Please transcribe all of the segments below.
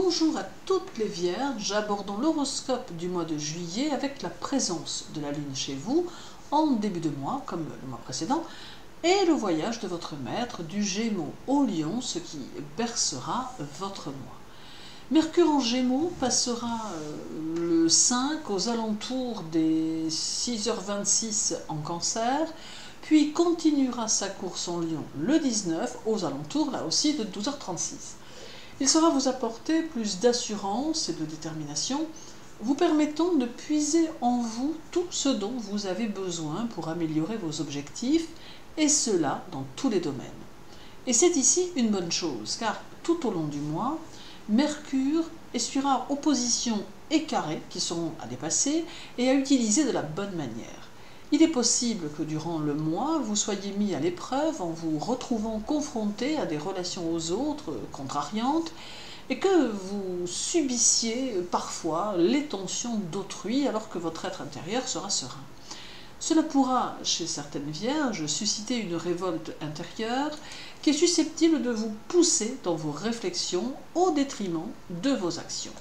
Bonjour à toutes les Vierges, abordons l'horoscope du mois de juillet avec la présence de la Lune chez vous en début de mois, comme le mois précédent, et le voyage de votre maître du Gémeaux au Lion, ce qui bercera votre mois. Mercure en Gémeaux passera le 5 aux alentours des 6h26 en Cancer, puis continuera sa course en Lion le 19 aux alentours là aussi de 12h36. Il saura vous apporter plus d'assurance et de détermination, vous permettant de puiser en vous tout ce dont vous avez besoin pour améliorer vos objectifs, et cela dans tous les domaines. Et c'est ici une bonne chose, car tout au long du mois, Mercure essuiera oppositions et carrés qui seront à dépasser et à utiliser de la bonne manière. Il est possible que durant le mois, vous soyez mis à l'épreuve en vous retrouvant confronté à des relations aux autres contrariantes et que vous subissiez parfois les tensions d'autrui alors que votre être intérieur sera serein. Cela pourra, chez certaines vierges, susciter une révolte intérieure qui est susceptible de vous pousser dans vos réflexions au détriment de vos actions.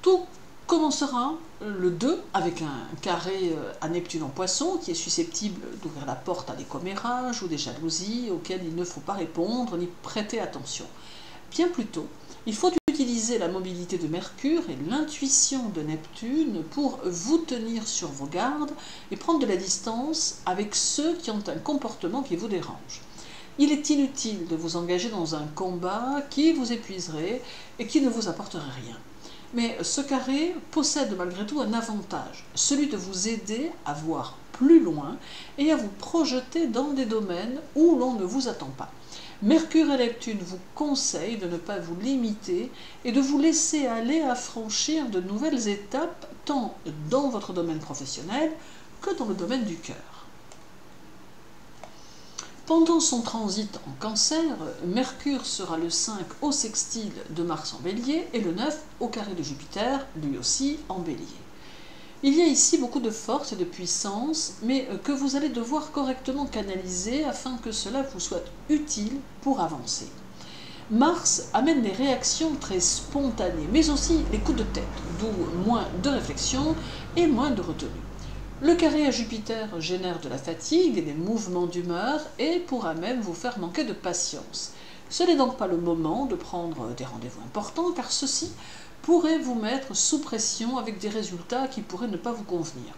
Tout commencera le 2 avec un carré à Neptune en Poisson qui est susceptible d'ouvrir la porte à des commérages ou des jalousies auxquelles il ne faut pas répondre ni prêter attention. Bien plutôt, il faut utiliser la mobilité de Mercure et l'intuition de Neptune pour vous tenir sur vos gardes et prendre de la distance avec ceux qui ont un comportement qui vous dérange. Il est inutile de vous engager dans un combat qui vous épuiserait et qui ne vous apporterait rien. Mais ce carré possède malgré tout un avantage, celui de vous aider à voir plus loin et à vous projeter dans des domaines où l'on ne vous attend pas. Mercure et Neptune vous conseillent de ne pas vous limiter et de vous laisser aller à franchir de nouvelles étapes, tant dans votre domaine professionnel que dans le domaine du cœur. Pendant son transit en Cancer, Mercure sera le 5 au sextile de Mars en Bélier et le 9 au carré de Jupiter, lui aussi en Bélier. Il y a ici beaucoup de force et de puissance, mais que vous allez devoir correctement canaliser afin que cela vous soit utile pour avancer. Mars amène des réactions très spontanées, mais aussi les coups de tête, d'où moins de réflexion et moins de retenue. Le carré à Jupiter génère de la fatigue et des mouvements d'humeur et pourra même vous faire manquer de patience. Ce n'est donc pas le moment de prendre des rendez-vous importants car ceci pourrait vous mettre sous pression avec des résultats qui pourraient ne pas vous convenir.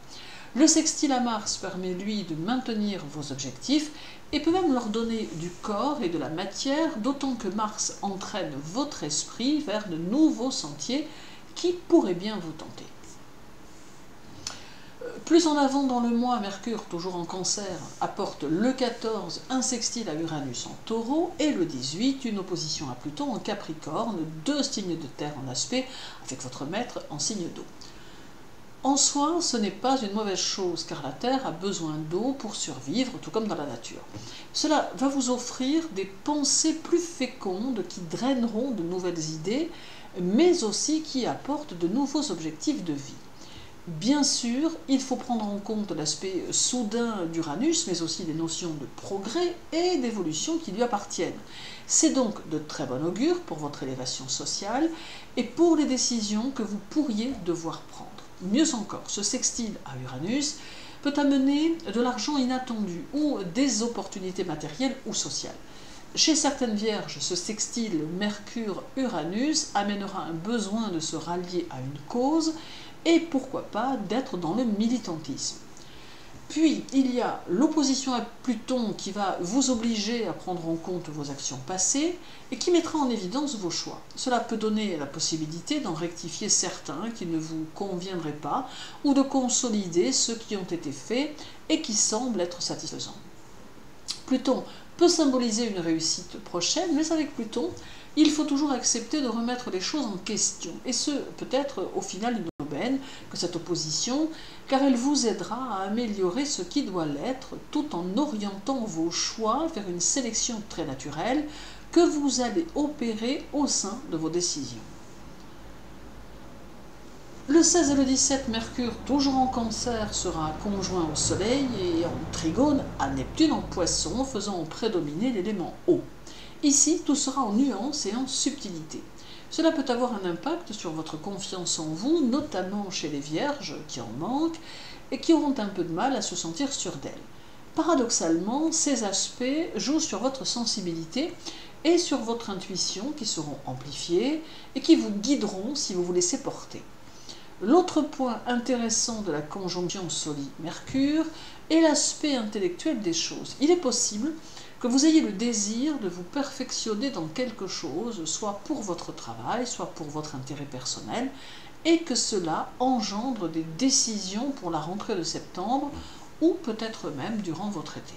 Le sextile à Mars permet lui de maintenir vos objectifs et peut même leur donner du corps et de la matière, d'autant que Mars entraîne votre esprit vers de nouveaux sentiers qui pourraient bien vous tenter. Plus en avant dans le mois, Mercure, toujours en Cancer, apporte le 14 un sextile à Uranus en Taureau et le 18 une opposition à Pluton en Capricorne, deux signes de terre en aspect avec votre maître en signe d'eau. En soi, ce n'est pas une mauvaise chose car la Terre a besoin d'eau pour survivre, tout comme dans la nature. Cela va vous offrir des pensées plus fécondes qui draineront de nouvelles idées, mais aussi qui apportent de nouveaux objectifs de vie. Bien sûr, il faut prendre en compte l'aspect soudain d'Uranus, mais aussi les notions de progrès et d'évolution qui lui appartiennent. C'est donc de très bon augure pour votre élévation sociale et pour les décisions que vous pourriez devoir prendre. Mieux encore, ce sextile à Uranus peut amener de l'argent inattendu ou des opportunités matérielles ou sociales. Chez certaines vierges, ce sextile Mercure-Uranus amènera un besoin de se rallier à une cause et pourquoi pas d'être dans le militantisme. Puis, il y a l'opposition à Pluton qui va vous obliger à prendre en compte vos actions passées et qui mettra en évidence vos choix. Cela peut donner la possibilité d'en rectifier certains qui ne vous conviendraient pas ou de consolider ceux qui ont été faits et qui semblent être satisfaisants. Pluton peut symboliser une réussite prochaine, mais avec Pluton, il faut toujours accepter de remettre les choses en question, et ce, peut-être au final une aubaine que cette opposition, car elle vous aidera à améliorer ce qui doit l'être, tout en orientant vos choix vers une sélection très naturelle que vous allez opérer au sein de vos décisions. Le 16 et le 17, Mercure, toujours en Cancer, sera conjoint au Soleil et en trigone à Neptune en Poisson, faisant prédominer l'élément eau. Ici, tout sera en nuance et en subtilité. Cela peut avoir un impact sur votre confiance en vous, notamment chez les vierges qui en manquent et qui auront un peu de mal à se sentir sûres d'elles. Paradoxalement, ces aspects jouent sur votre sensibilité et sur votre intuition qui seront amplifiées et qui vous guideront si vous vous laissez porter. L'autre point intéressant de la conjonction Solie-Mercure est l'aspect intellectuel des choses. Il est possible que vous ayez le désir de vous perfectionner dans quelque chose, soit pour votre travail, soit pour votre intérêt personnel, et que cela engendre des décisions pour la rentrée de septembre, ou peut-être même durant votre été.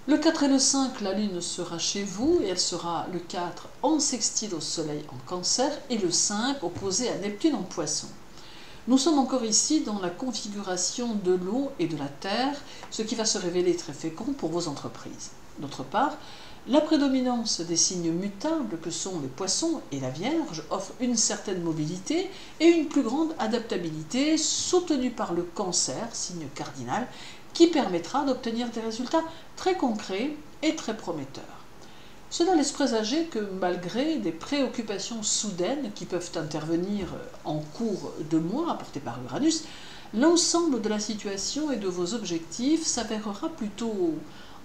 Le 4 et le 5, la Lune sera chez vous, et elle sera le 4 en sextile au Soleil en Cancer, et le 5 opposé à Neptune en Poisson. Nous sommes encore ici dans la configuration de l'eau et de la terre, ce qui va se révéler très fécond pour vos entreprises. D'autre part, la prédominance des signes mutables que sont les poissons et la Vierge offre une certaine mobilité et une plus grande adaptabilité soutenue par le Cancer, signe cardinal, qui permettra d'obtenir des résultats très concrets et très prometteurs. Cela laisse présager que malgré des préoccupations soudaines qui peuvent intervenir en cours de mois apportées par Uranus, l'ensemble de la situation et de vos objectifs s'avérera plutôt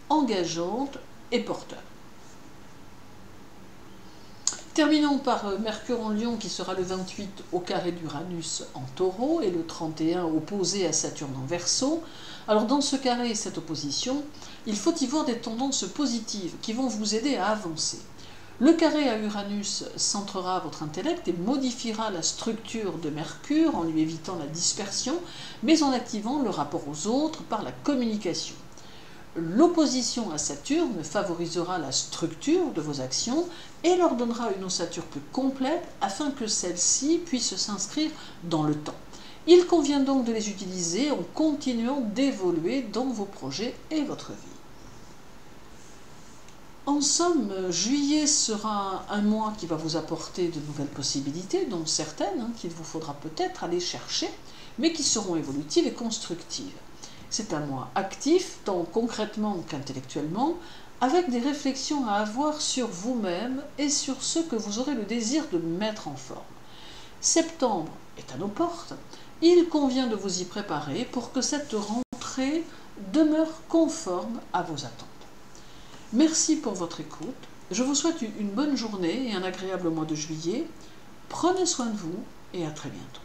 engageante et porteur. Terminons par Mercure en Lion qui sera le 28 au carré d'Uranus en Taureau et le 31 opposé à Saturne en Verseau. Alors dans ce carré et cette opposition, il faut y voir des tendances positives qui vont vous aider à avancer. Le carré à Uranus centrera votre intellect et modifiera la structure de Mercure en lui évitant la dispersion, mais en activant le rapport aux autres par la communication. L'opposition à Saturne favorisera la structure de vos actions et leur donnera une ossature plus complète afin que celles-ci puissent s'inscrire dans le temps. Il convient donc de les utiliser en continuant d'évoluer dans vos projets et votre vie. En somme, juillet sera un mois qui va vous apporter de nouvelles possibilités, dont certaines qu'il vous faudra peut-être aller chercher, mais qui seront évolutives et constructives. C'est un mois actif, tant concrètement qu'intellectuellement, avec des réflexions à avoir sur vous-même et sur ce que vous aurez le désir de mettre en forme. Septembre est à nos portes. Il convient de vous y préparer pour que cette rentrée demeure conforme à vos attentes. Merci pour votre écoute. Je vous souhaite une bonne journée et un agréable mois de juillet. Prenez soin de vous et à très bientôt.